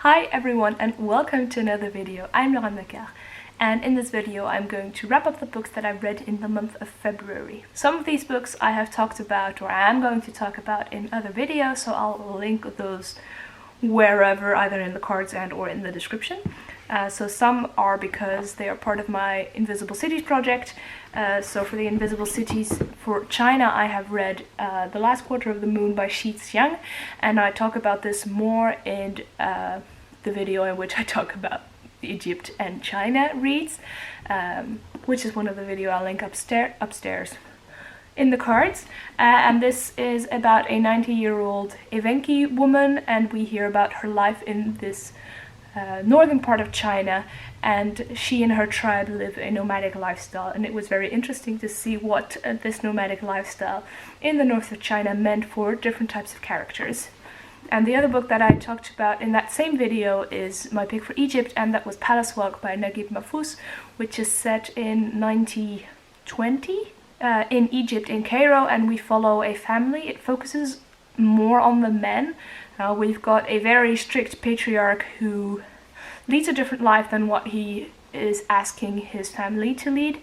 Hi everyone and welcome to another video. I'm Laurent Necker, and in this video I'm going to wrap up the books that I've read in the month of February. Some of these books I have talked about, or I am going to talk about in other videos, so I'll link those wherever, either in the cards and or in the description. So some are because they are part of my Invisible Cities project. So for the Invisible Cities for China, I have read The Last Quarter of the Moon by Chi Zijian, and I talk about this more in the video in which I talk about the Egypt and China reads, which is one of the videos I'll link upstairs in the cards. And this is about a 90-year-old Evenki woman, and we hear about her life in this northern part of China, and she and her tribe live a nomadic lifestyle, and it was very interesting to see what this nomadic lifestyle in the north of China meant for different types of characters. And the other book that I talked about in that same video is my pick for Egypt, and that was Palace Walk by Naguib Mahfouz, which is set in 1920 in Egypt, in Cairo, and we follow a family. It focuses more on the men. We've got a very strict patriarch who leads a different life than what he is asking his family to lead,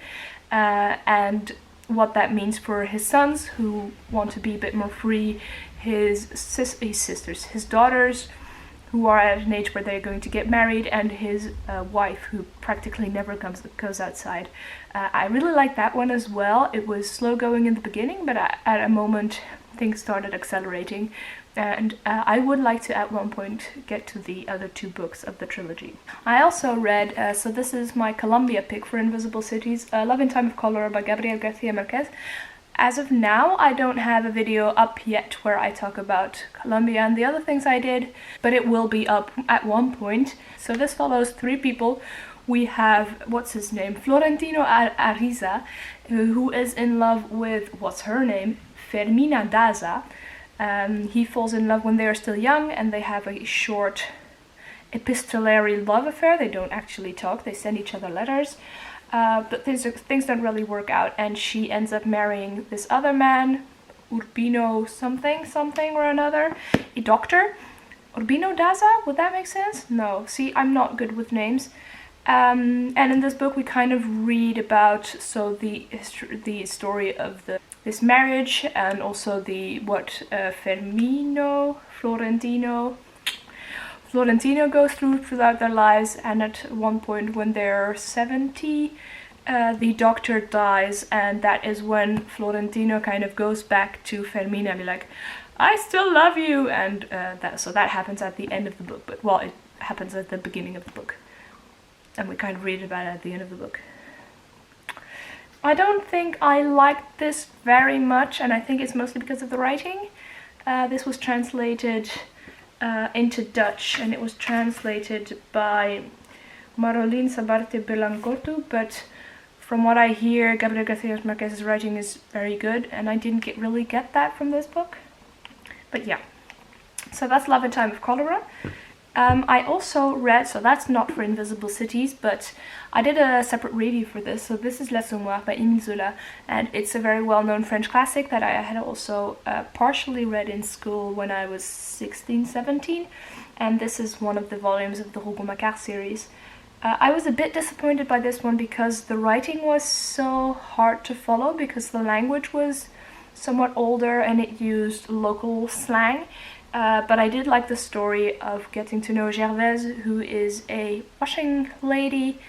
and what that means for his sons who want to be a bit more free, his daughters who are at an age where they're going to get married, and his wife who practically never goes outside. I really like that one as well. It was slow going in the beginning, but at a moment things started accelerating, and I would like to at one point get to the other two books of the trilogy. I also read, so this is my Colombia pick for Invisible Cities, Love in Time of Cholera by Gabriel Garcia Marquez. As of now, I don't have a video up yet where I talk about Colombia and the other things I did, but it will be up at one point. So this follows three people. We have, what's his name, Florentino Ariza, who is in love with, what's her name, Fermina Daza. He falls in love when they are still young, and they have a short epistolary love affair. They don't actually talk, they send each other letters. But things don't really work out, and she ends up marrying this other man, Urbino something or another, a doctor. Urbino Daza, would that make sense? No, see, I'm not good with names. And in this book we kind of read about the story of this marriage, and also what Florentino goes throughout their lives. And at one point when they're 70, the doctor dies, and that is when Florentino kind of goes back to Fermina and be like, I still love you, and that happens at the end of the book, but well, it happens at the beginning of the book, and we kind of read about it at the end of the book. I don't think I liked this very much, and I think it's mostly because of the writing. This was translated into Dutch, and it was translated by Marolin Sabarte Belancortu, but from what I hear, Gabriel Garcia Marquez's writing is very good, and I didn't really get that from this book. But yeah, so that's Love in Time of Cholera. I also read, so that's not for Invisible Cities, but I did a separate review for this. So this is Les Sommoirs by Emile Zola, and it's a very well-known French classic that I had also partially read in school when I was 16, 17, and this is one of the volumes of the Rougon-Macquart series. I was a bit disappointed by this one because the writing was so hard to follow, because the language was somewhat older and it used local slang. But I did like the story of getting to know Gervaise, who is a washing lady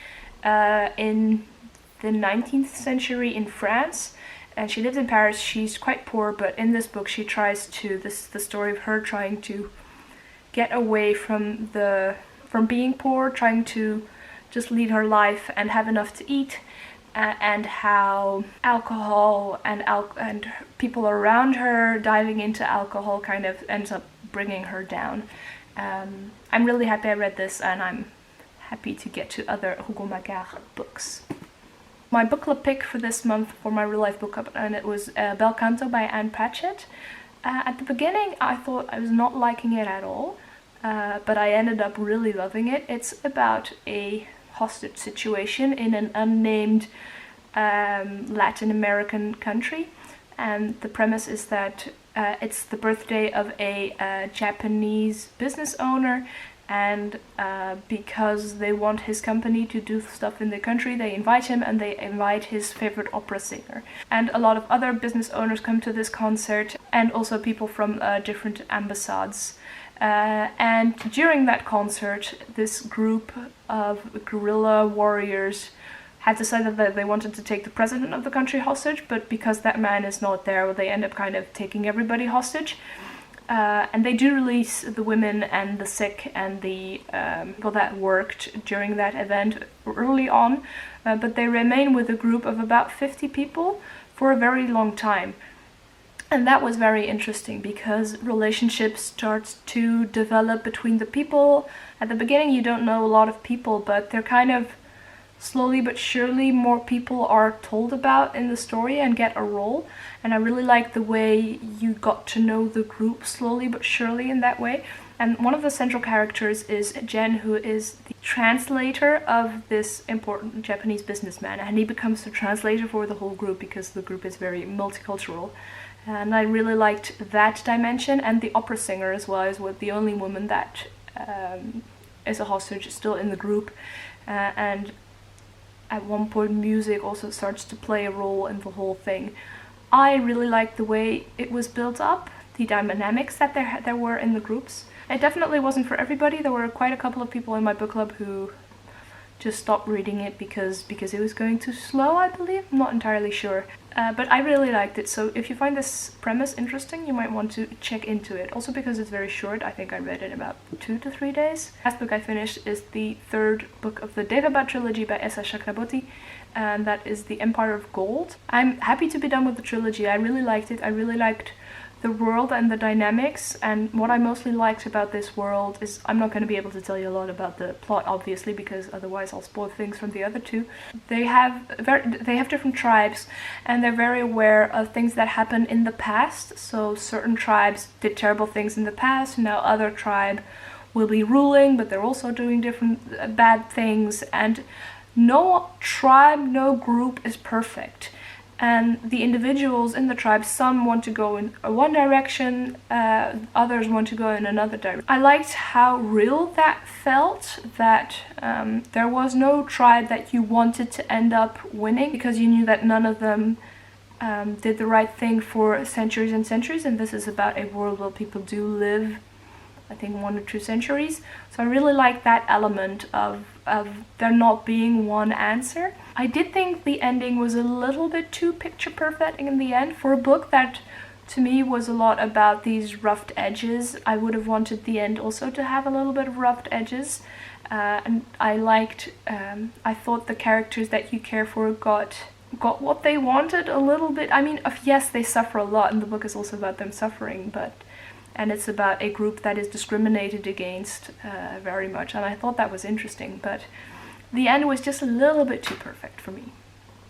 in the 19th century in France, and she lives in Paris. She's quite poor, but in this book she tries to, the story of her trying to get away from being poor, trying to just lead her life and have enough to eat, and how alcohol and people around her diving into alcohol kind of ends up bringing her down. I'm really happy I read this, and I'm happy to get to other Rougon-Macquart books. My book club pick for this month for my real life book club, and it was Bel Canto by Ann Patchett. At the beginning I thought I was not liking it at all, but I ended up really loving it. It's about a hostage situation in an unnamed Latin American country, and the premise is that it's the birthday of a Japanese business owner, and because they want his company to do stuff in the country, they invite him, and they invite his favorite opera singer. And a lot of other business owners come to this concert, and also people from different ambassades. And during that concert, this group of guerrilla warriors had decided that they wanted to take the president of the country hostage, but because that man is not there, they end up kind of taking everybody hostage. And they do release the women and the sick and the people that worked during that event early on, but they remain with a group of about 50 people for a very long time. And that was very interesting because relationships start to develop between the people. At the beginning you don't know a lot of people, but they're kind of slowly but surely more people are told about in the story and get a role. And I really like the way you got to know the group slowly but surely in that way. And one of the central characters is Jen, who is the translator of this important Japanese businessman, and he becomes the translator for the whole group because the group is very multicultural. And I really liked that dimension, and the opera singer as well is the only woman that is a hostage still in the group. And at one point music also starts to play a role in the whole thing. I really liked the way it was built up, the dynamics that there were in the groups. It definitely wasn't for everybody. There were quite a couple of people in my book club who just stopped reading it because it was going too slow, I believe. I'm not entirely sure. But I really liked it, so if you find this premise interesting, you might want to check into it. Also because it's very short. I think I read it in about 2 to 3 days. The last book I finished is the third book of the Devabad trilogy by S.A. Chakraborty, and that is The Empire of Gold. I'm happy to be done with the trilogy. I really liked it. I really liked the world and the dynamics, and what I mostly liked about this world is, I'm not going to be able to tell you a lot about the plot obviously because otherwise I'll spoil things from the other two. They have different tribes, and they're very aware of things that happened in the past. So certain tribes did terrible things in the past, now other tribe will be ruling, but they're also doing different bad things, and no tribe, no group is perfect. And the individuals in the tribe, some want to go in one direction, others want to go in another direction. I liked how real that felt, that there was no tribe that you wanted to end up winning because you knew that none of them did the right thing for centuries and centuries, and this is about a world where people do live, I think, 1 or 2 centuries. So I really like that element of there not being one answer. I did think the ending was a little bit too picture perfect in the end for a book that to me was a lot about these roughed edges. I would have wanted the end also to have a little bit of roughed edges, and I liked, I thought the characters that you care for got what they wanted a little bit. I mean, yes, they suffer a lot, and the book is also about them suffering, and it's about a group that is discriminated against very much, and I thought that was interesting, but the end was just a little bit too perfect for me.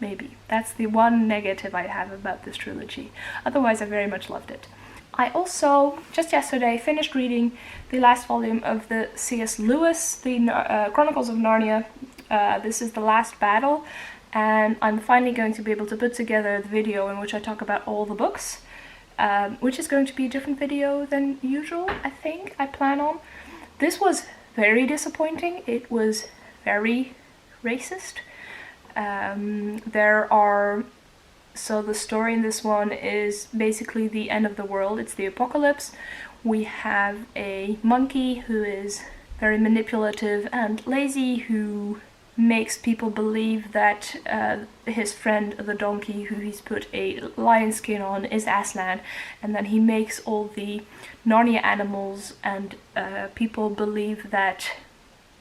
Maybe. That's the one negative I have about this trilogy. Otherwise, I very much loved it. I also, just yesterday, finished reading the last volume of the C.S. Lewis, the Chronicles of Narnia. This is the last battle, and I'm finally going to be able to put together the video in which I talk about all the books. Which is going to be a different video than usual, I think, I plan on. This was very disappointing. It was very racist. So the story in this one is basically the end of the world. It's the apocalypse. We have a monkey who is very manipulative and lazy, who makes people believe that his friend the donkey, who he's put a lion skin on, is Aslan, and then he makes all the Narnia animals, and people believe that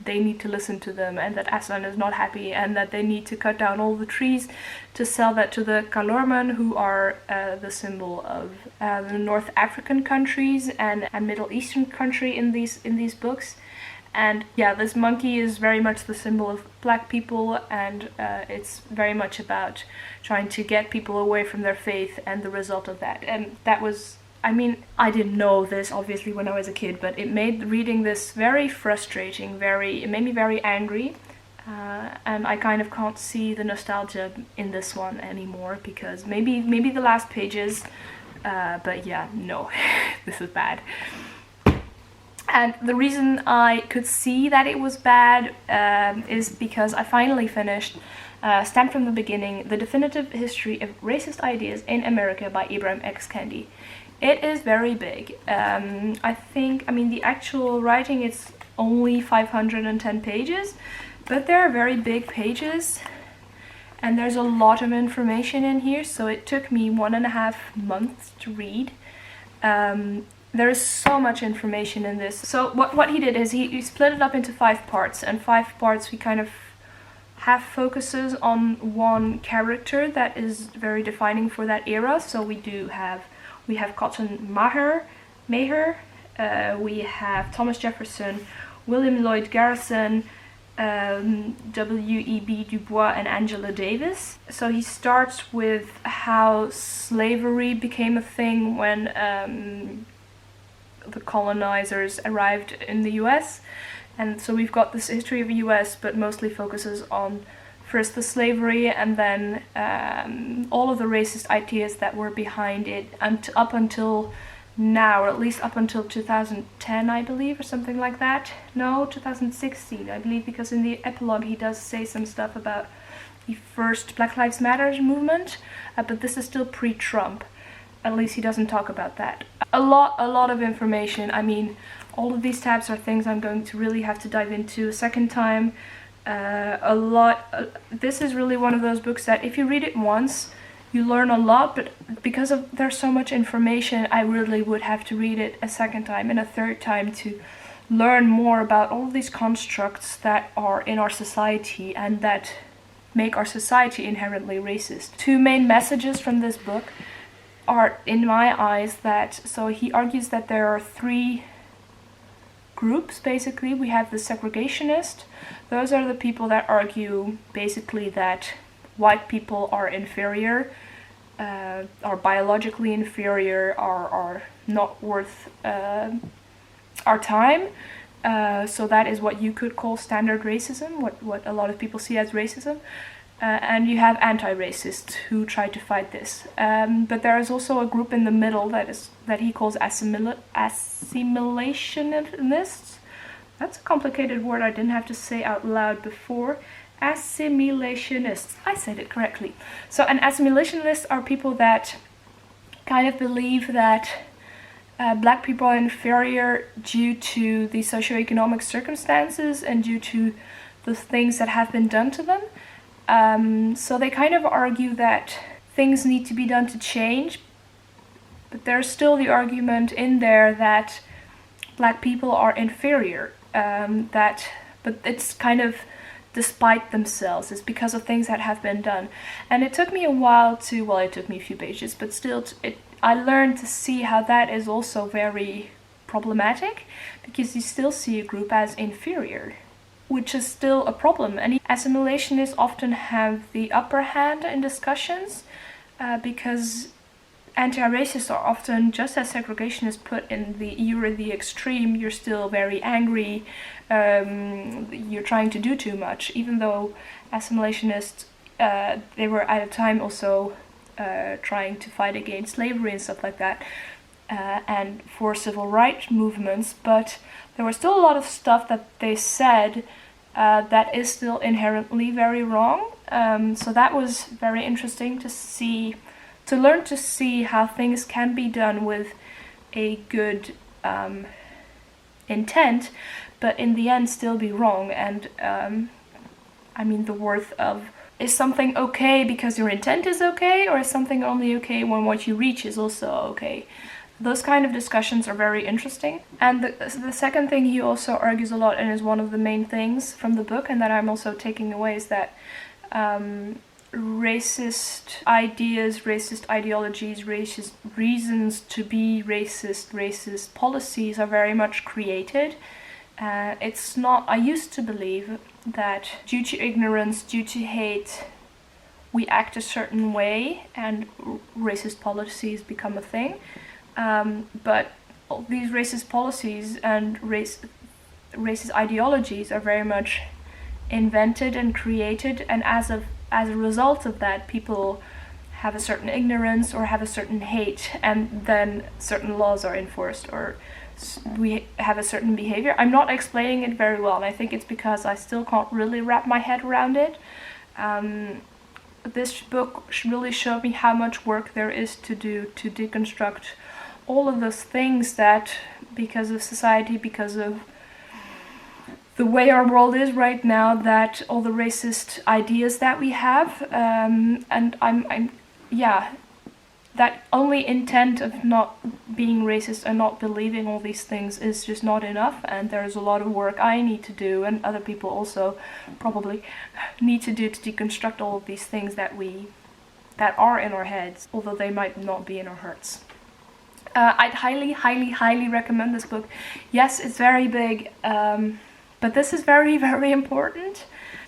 they need to listen to them, and that Aslan is not happy, and that they need to cut down all the trees to sell that to the Calormen, who are the symbol of the North African countries and Middle Eastern country in these books. And yeah, this monkey is very much the symbol of black people, and it's very much about trying to get people away from their faith and the result of that. And that was, I mean, I didn't know this obviously when I was a kid, but it made reading this very frustrating, it made me very angry. And I kind of can't see the nostalgia in this one anymore, because maybe the last pages, but yeah, no, this is bad. And the reason I could see that it was bad is because I finally finished Stand from the Beginning, The Definitive History of Racist Ideas in America by Ibram X Kendi. It is very big. I mean, the actual writing is only 510 pages, but they're very big pages, and there's a lot of information in here, so it took me 1.5 months to read. There is so much information in this. So what he did is he split it up into 5 parts, and 5 parts we kind of have focuses on one character that is very defining for that era. So we have Cotton Mather, we have Thomas Jefferson, William Lloyd Garrison, W.E.B. Du Bois, and Angela Davis. So he starts with how slavery became a thing when the colonizers arrived in the US. And so we've got this history of the US, but mostly focuses on first the slavery, and then all of the racist ideas that were behind it up until now, or at least up until 2010, I believe, or something like that. No, 2016, I believe, because in the epilogue he does say some stuff about the first Black Lives Matter movement, but this is still pre-Trump. At least he doesn't talk about that. A lot of information. I mean, all of these tabs are things I'm going to really have to dive into a second time. This is really one of those books that if you read it once, you learn a lot, but because there's so much information, I really would have to read it a second time and a third time to learn more about all of these constructs that are in our society and that make our society inherently racist. 2 main messages from this book are, in my eyes, so he argues that there are 3 groups, basically. We have the segregationist. Those are the people that argue basically that white people are inferior, are biologically inferior, are not worth our time. So that is what you could call standard racism, what a lot of people see as racism. And you have anti-racists who try to fight this. But there is also a group in the middle that he calls assimilationists. That's a complicated word I didn't have to say out loud before. Assimilationists. I said it correctly. So an assimilationist are people that kind of believe that black people are inferior due to the socioeconomic circumstances and due to the things that have been done to them. So they kind of argue that things need to be done to change, but there's still the argument in there that black people are inferior, but it's kind of despite themselves, it's because of things that have been done. And it took me a while it took me a few pages, but still I learned to see how that is also very problematic, because you still see a group as inferior, which is still a problem. And assimilationists often have the upper hand in discussions because anti-racists are often, just as segregationists put in you're the extreme, you're still very angry, you're trying to do too much, even though assimilationists, they were at a time also trying to fight against slavery and stuff like that, and for civil rights movements, but there was still a lot of stuff that they said that is still inherently very wrong. So that was very interesting to learn to see how things can be done with a good intent, but in the end still be wrong. And I mean, the worth of, is something okay because your intent is okay, or is something only okay when what you reach is also okay? Those kind of discussions are very interesting. And the second thing he also argues a lot, and is one of the main things from the book, and that I'm also taking away, is that racist ideas, racist ideologies, racist reasons to be racist policies are very much created. It's not, I used to believe that due to ignorance, due to hate, we act a certain way and racist policies become a thing. But all these racist policies and racist ideologies are very much invented and created, and as a result of that, people have a certain ignorance or have a certain hate, and then certain laws are enforced or we have a certain behavior. I'm not explaining it very well, and I think it's because I still can't really wrap my head around it. This book really showed me how much work there is to do to deconstruct all of those things that, because of society, because of the way our world is right now, that all the racist ideas that we have, and yeah, that only intent of not being racist and not believing all these things is just not enough, and there's a lot of work I need to do, and other people also probably need to do, to deconstruct all of these things that are in our heads, although they might not be in our hearts. I'd highly recommend this book. Yes, it's very big, but this is very important.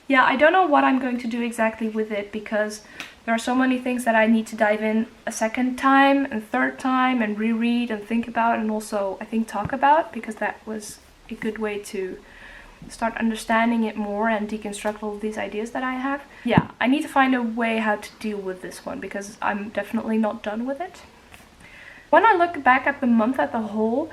Yeah, I don't know what I'm going to do exactly with it, because there are so many things that I need to dive in a second time and third time and reread and think about, and also I think talk about, because that was a good way to start understanding it more and deconstruct all of these ideas that I have. Yeah, I need to find a way how to deal with this one, because I'm definitely not done with it. When I look back at the month as a whole,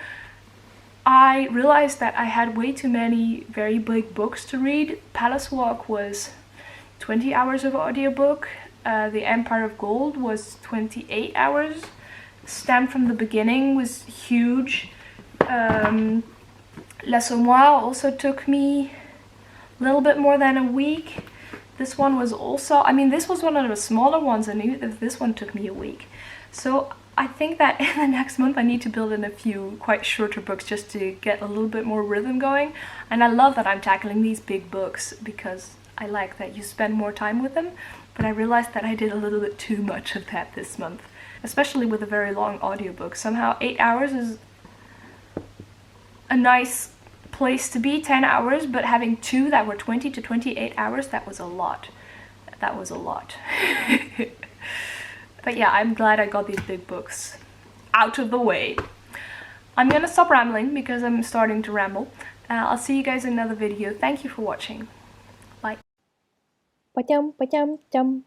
I realized that I had way too many very big books to read. Palace Walk was 20 hours of audiobook. The Empire of Gold was 28 hours. Stamped from the Beginning was huge. L'Assommoir also took me a little bit more than a week. This one was also, I mean, this was one of the smaller ones, and even this one took me a week. So I think that in the next month I need to build in a few quite shorter books just to get a little bit more rhythm going. And I love that I'm tackling these big books, because I like that you spend more time with them. But I realized that I did a little bit too much of that this month, especially with a very long audiobook. Somehow 8 hours is a nice place to be, 10 hours, but having two that were 20 to 28 hours, that was a lot. That was a lot. But yeah, I'm glad I got these big books out of the way. I'm gonna stop rambling because I'm starting to ramble. I'll see you guys in another video. Thank you for watching. Bye. Ba-chum, ba-chum, chum.